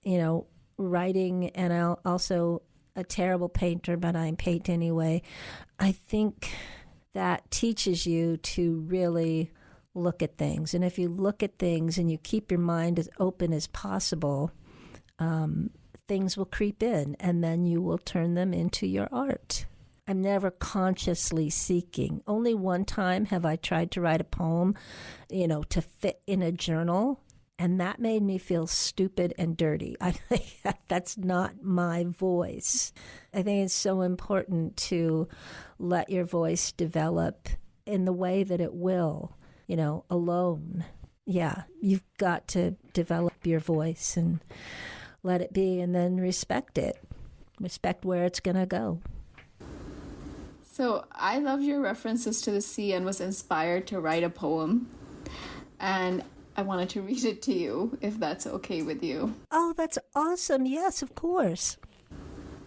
writing, and I'm also a terrible painter, but I paint anyway. I think that teaches you to really look at things. And if you look at things and you keep your mind as open as possible, things will creep in, and then you will turn them into your art. I'm never consciously seeking. Only one time have I tried to write a poem, to fit in a journal, and that made me feel stupid and dirty. I think that's not my voice. I think it's so important to let your voice develop in the way that it will, alone. Yeah, you've got to develop your voice and let it be, and then respect it. Respect where it's going to go. So I loved your references to the sea and was inspired to write a poem. And I wanted to read it to you, if that's okay with you. Oh, that's awesome. Yes, of course.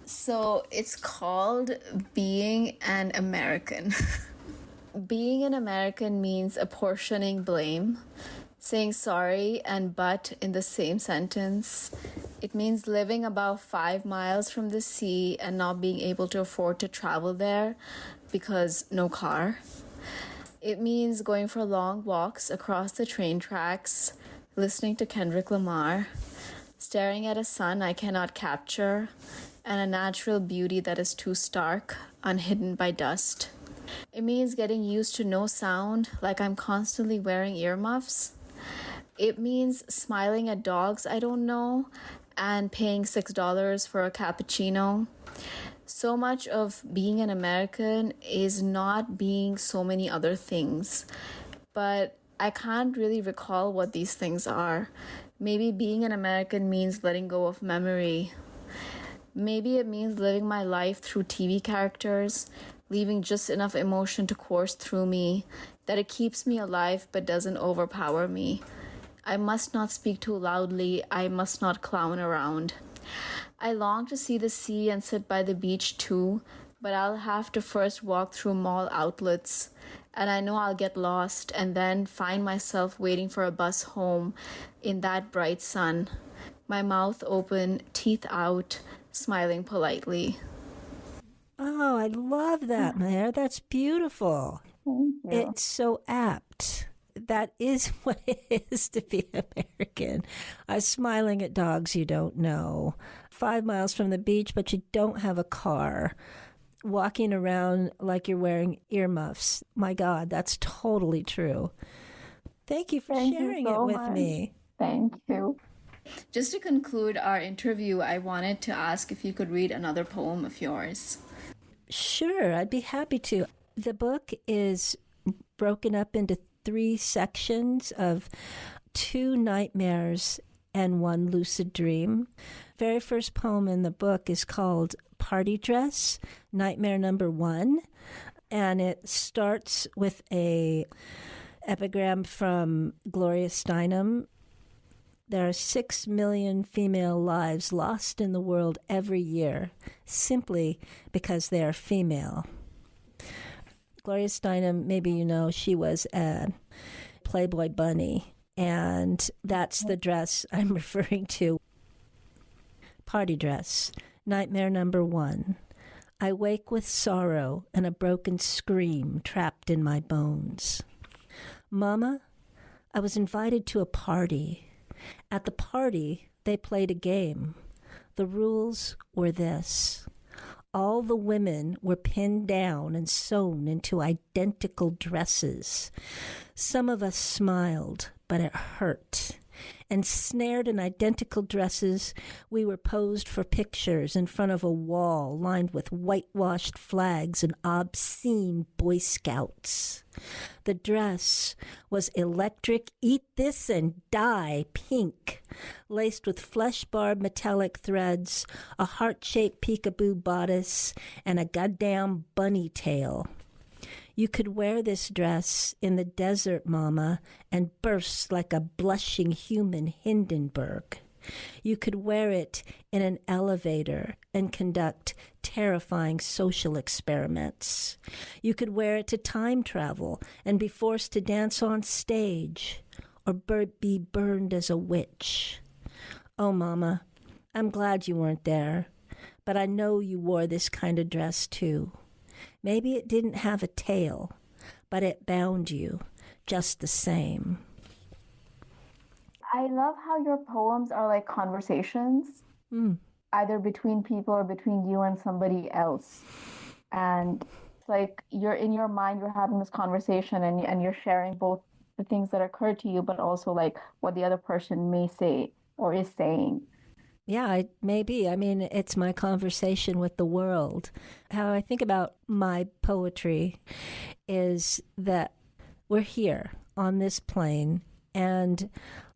So it's called Being an American. Being an American means apportioning blame, saying sorry and but in the same sentence, It means living about 5 miles from the sea and not being able to afford to travel there because no car. It means going for long walks across the train tracks, listening to Kendrick Lamar, staring at a sun I cannot capture, and a natural beauty that is too stark, unhidden by dust. It means getting used to no sound, like I'm constantly wearing earmuffs. It means smiling at dogs I don't know and paying $6 for a cappuccino. So much of being an American is not being so many other things, but I can't really recall what these things are. Maybe being an American means letting go of memory. Maybe it means living my life through TV characters, leaving just enough emotion to course through me, that it keeps me alive but doesn't overpower me. I must not speak too loudly, I must not clown around. I long to see the sea and sit by the beach too, but I'll have to first walk through mall outlets, and I know I'll get lost and then find myself waiting for a bus home in that bright sun, my mouth open, teeth out, smiling politely. Oh, I love that, Meher. That's beautiful. Thank you. It's so apt. That is what it is to be American. Smiling at dogs you don't know. 5 miles from the beach, but you don't have a car. Walking around like you're wearing earmuffs. My God, that's totally true. Thank you for sharing it with me. Thank you. Just to conclude our interview, I wanted to ask if you could read another poem of yours. Sure, I'd be happy to. The book is broken up into 3 sections of 2 nightmares and 1 lucid dream. Very first poem in the book is called Party Dress, Nightmare Number 1, and it starts with a epigram from Gloria Steinem. There are 6 million female lives lost in the world every year simply because they are female. Gloria Steinem, maybe you know, she was a Playboy bunny, and that's the dress I'm referring to. Party dress, nightmare number 1. I wake with sorrow and a broken scream trapped in my bones. Mama, I was invited to a party. At the party, they played a game. The rules were this. All the women were pinned down and sewn into identical dresses. Some of us smiled, but it hurt. Ensnared in identical dresses, we were posed for pictures in front of a wall lined with whitewashed flags and obscene Boy Scouts. The dress was electric, eat this and die pink, laced with flesh-barbed metallic threads, a heart-shaped peekaboo bodice, and a goddamn bunny tail. You could wear this dress in the desert, Mama, and burst like a blushing human Hindenburg. You could wear it in an elevator and conduct terrifying social experiments. You could wear it to time travel and be forced to dance on stage or be burned as a witch. Oh, Mama, I'm glad you weren't there, but I know you wore this kind of dress too. Maybe it didn't have a tail, but it bound you just the same. I love how your poems are like conversations, either between people or between you and somebody else. And it's like you're in your mind, you're having this conversation and you're sharing both the things that occur to you, but also like what the other person may say or is saying. Yeah, maybe. I mean, it's my conversation with the world. How I think about my poetry is that we're here on this plane and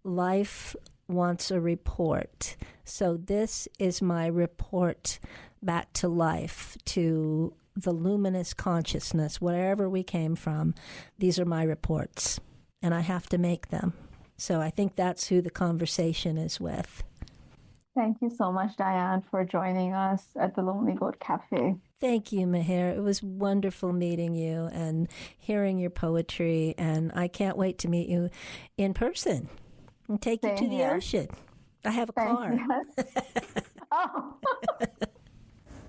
life wants a report. So this is my report back to life, to the luminous consciousness, wherever we came from. These are my reports, and I have to make them. So I think that's who the conversation is with. Thank you so much, Diane, for joining us at the Lonely Goat Cafe. Thank you, Meher. It was wonderful meeting you and hearing your poetry, and I can't wait to meet you in person and take you to the ocean. I have a car. Oh.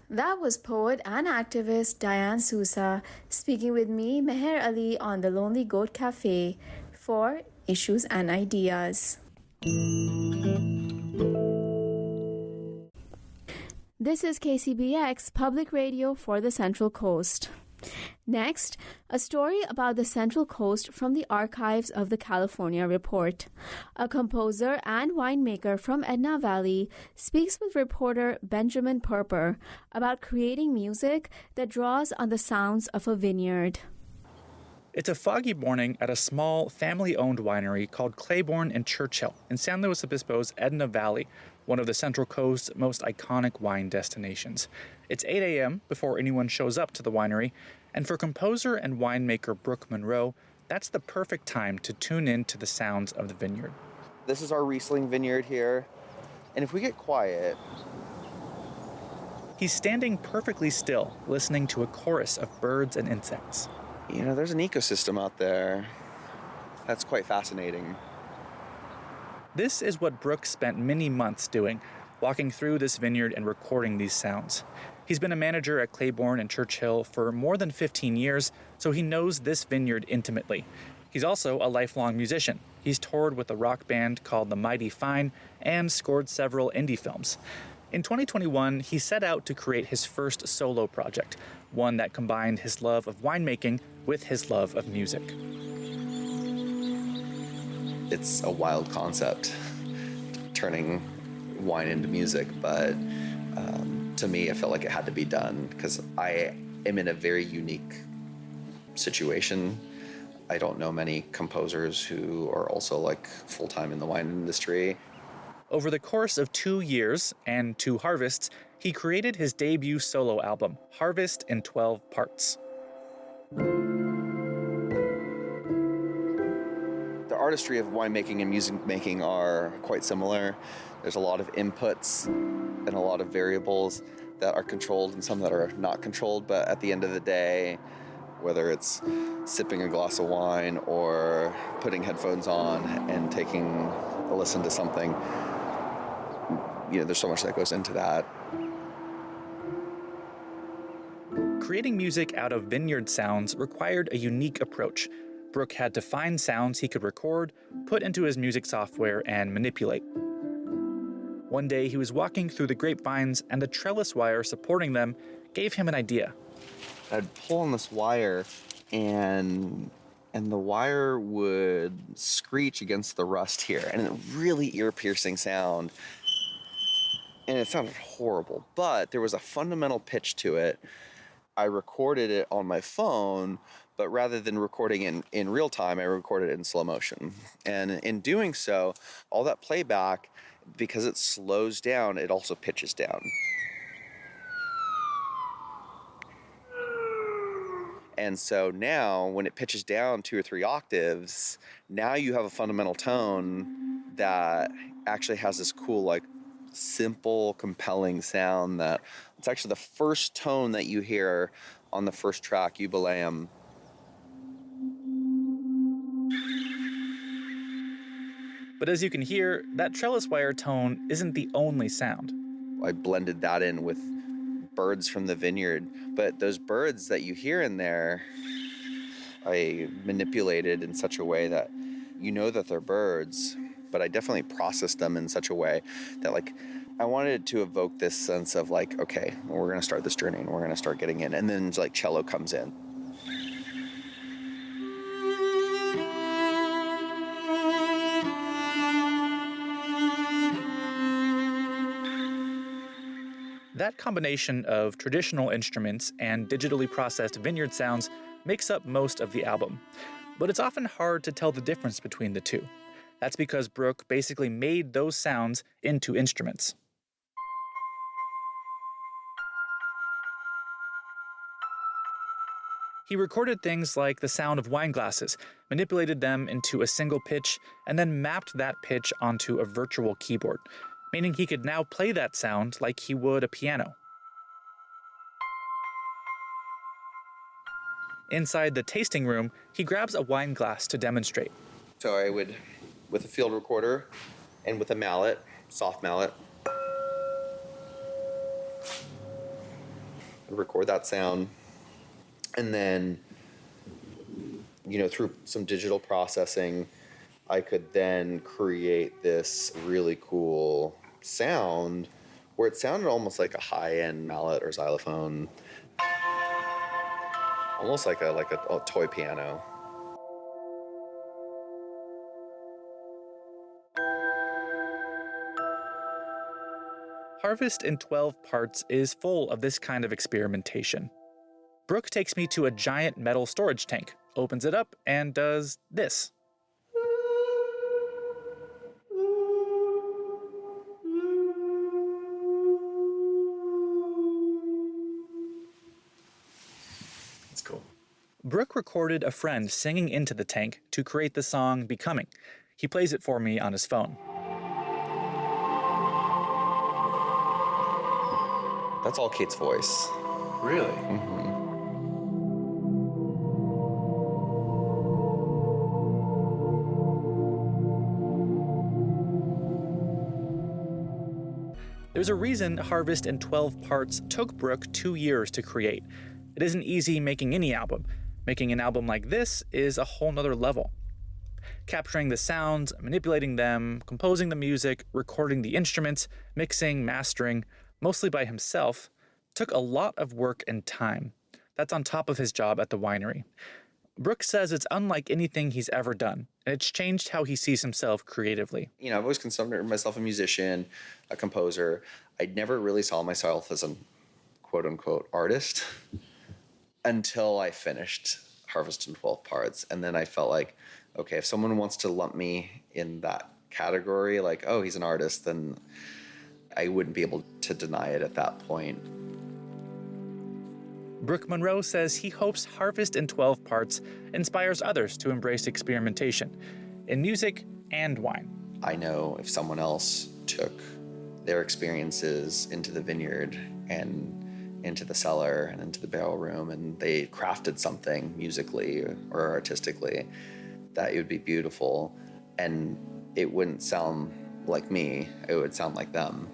That was poet and activist Dian Sousa speaking with me, Meher Ali, on the Lonely Goat Cafe for Issues and Ideas. This is KCBX Public Radio for the Central Coast. Next, a story about the Central Coast from the archives of the California Report. A composer and winemaker from Edna Valley speaks with reporter Benjamin Purper about creating music that draws on the sounds of a vineyard. It's a foggy morning at a small, family-owned winery called Claiborne and Churchill in San Luis Obispo's Edna Valley, one of the Central Coast's most iconic wine destinations. It's 8 a.m. before anyone shows up to the winery, and for composer and winemaker Brook Monroe, that's the perfect time to tune in to the sounds of the vineyard. This is our Riesling vineyard here, and if we get quiet... He's standing perfectly still, listening to a chorus of birds and insects. You know, there's an ecosystem out there. That's quite fascinating. This is what Brook spent many months doing, walking through this vineyard and recording these sounds. He's been a manager at Claiborne and Churchill for more than 15 years, so he knows this vineyard intimately. He's also a lifelong musician. He's toured with a rock band called The Mighty Fine and scored several indie films. In 2021, he set out to create his first solo project, one that combined his love of winemaking with his love of music. It's a wild concept, turning wine into music, but to me, I felt like it had to be done because I am in a very unique situation. I don't know many composers who are also like full-time in the wine industry. Over the course of 2 years and 2 harvests, he created his debut solo album, Harvest in 12 Parts. The artistry of winemaking and music making are quite similar. There's a lot of inputs and a lot of variables that are controlled and some that are not controlled, but at the end of the day, whether it's sipping a glass of wine or putting headphones on and taking a listen to something, you know, there's so much that goes into that. Creating music out of vineyard sounds required a unique approach. Brook had to find sounds he could record, put into his music software, and manipulate. One day, he was walking through the grapevines, and the trellis wire supporting them gave him an idea. I'd pull on this wire, and the wire would screech against the rust here, and a really ear-piercing sound. And it sounded horrible, but there was a fundamental pitch to it. I recorded it on my phone, but rather than recording in real time, I recorded it in slow motion. And in doing so, all that playback, because it slows down, it also pitches down. And so now, when it pitches down 2 or 3 octaves, now you have a fundamental tone that actually has this cool, like, simple, compelling sound that it's actually the first tone that you hear on the first track, Jubileum. But as you can hear, that trellis wire tone isn't the only sound. I blended that in with birds from the vineyard, but those birds that you hear in there, I manipulated in such a way that you know that they're birds, but I definitely processed them in such a way that, like, I wanted to evoke this sense of, like, okay, we're going to start this journey and we're going to start getting in. And then, like, cello comes in. That combination of traditional instruments and digitally processed vineyard sounds makes up most of the album. But it's often hard to tell the difference between the two. That's because Brook basically made those sounds into instruments. He recorded things like the sound of wine glasses, manipulated them into a single pitch, and then mapped that pitch onto a virtual keyboard, meaning he could now play that sound like he would a piano. Inside the tasting room, he grabs a wine glass to demonstrate. So I would, with a field recorder and with a mallet, soft mallet. Record that sound. And then, through some digital processing, I could then create this really cool sound where it sounded almost like a high-end mallet or xylophone, almost like a toy piano. Harvest in 12 Parts is full of this kind of experimentation. Brook takes me to a giant metal storage tank, opens it up, and does this. It's cool. Brook recorded a friend singing into the tank to create the song Becoming. He plays it for me on his phone. That's all Kate's voice. Really? Mm-hmm. There's a reason Harvest in 12 Parts took Brook 2 years to create. It isn't easy making any album. Making an album like this is a whole nother level. Capturing the sounds, manipulating them, composing the music, recording the instruments, mixing, mastering, mostly by himself, took a lot of work and time. That's on top of his job at the winery. Brook says it's unlike anything he's ever done, and it's changed how he sees himself creatively. I've always considered myself a musician, a composer. I never really saw myself as a quote-unquote artist until I finished Harvest in 12 Parts. And then I felt like, okay, if someone wants to lump me in that category, like, oh, he's an artist, then I wouldn't be able to deny it at that point. Brook Monroe says he hopes Harvest in 12 Parts inspires others to embrace experimentation in music and wine. I know if someone else took their experiences into the vineyard and into the cellar and into the barrel room and they crafted something musically or artistically, that it would be beautiful. And it wouldn't sound like me, it would sound like them.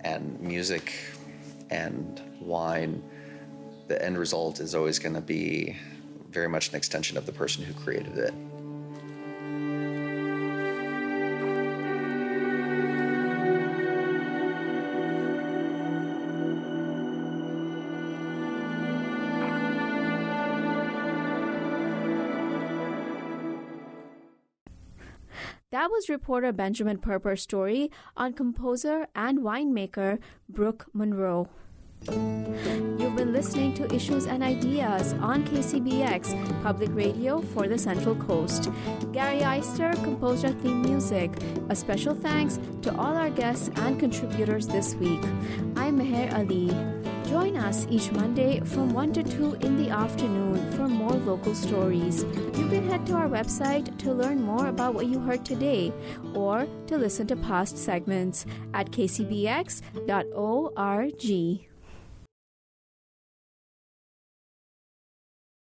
And music and wine, the end result is always going to be very much an extension of the person who created it. That was reporter Benjamin Purper's story on composer and winemaker Brook Monroe. You've been listening to Issues and Ideas on KCBX, public radio for the Central Coast. Gary Eister composed our theme music. A special thanks to all our guests and contributors this week. I'm Meher Ali. Join us each Monday from 1 to 2 in the afternoon for more local stories. You can head to our website to learn more about what you heard today or to listen to past segments at kcbx.org.